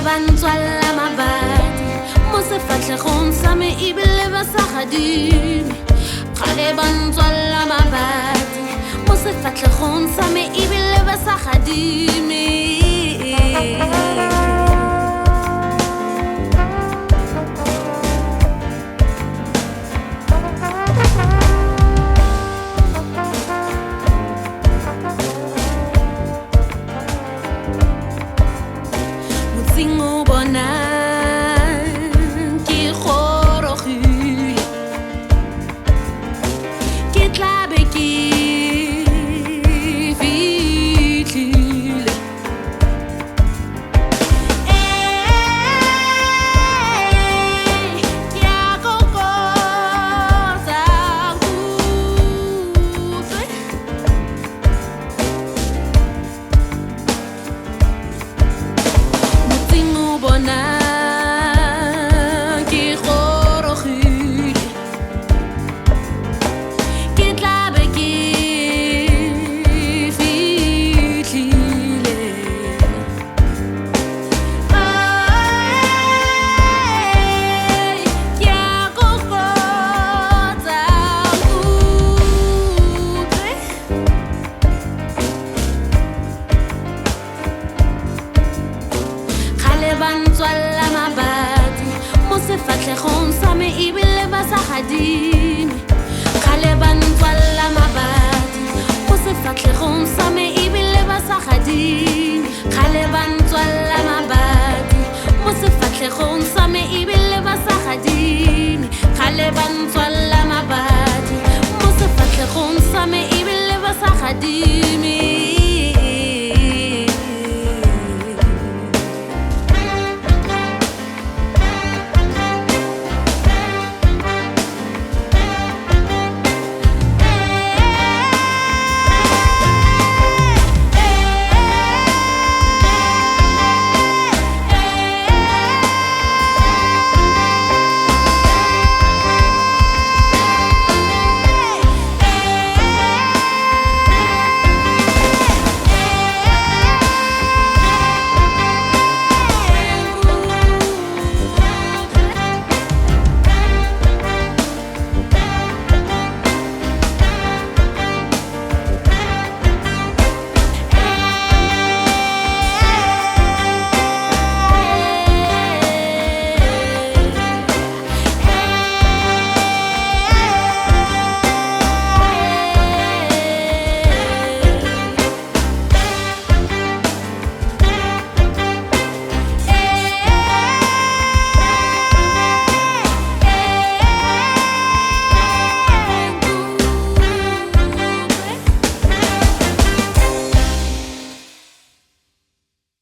bantswalla mabadi mo sefatlhegong sa me ebile ba sa gadime kgale bantswalla mabadi mo sefatlhegong sa me ebile ba sa gadime bantswalla mabadi mo sefatlhegong sa me ebile ba sa gadime kgale bantswalla mabadi mo sefatlhegong sa me ebile ba sa gadime kgale bantswalla mabadi mo sefatlhegong sa me ebile ba sa gadime kgale bantswalla mabadi mo sefatlhegong sa me ebile ba sa gadime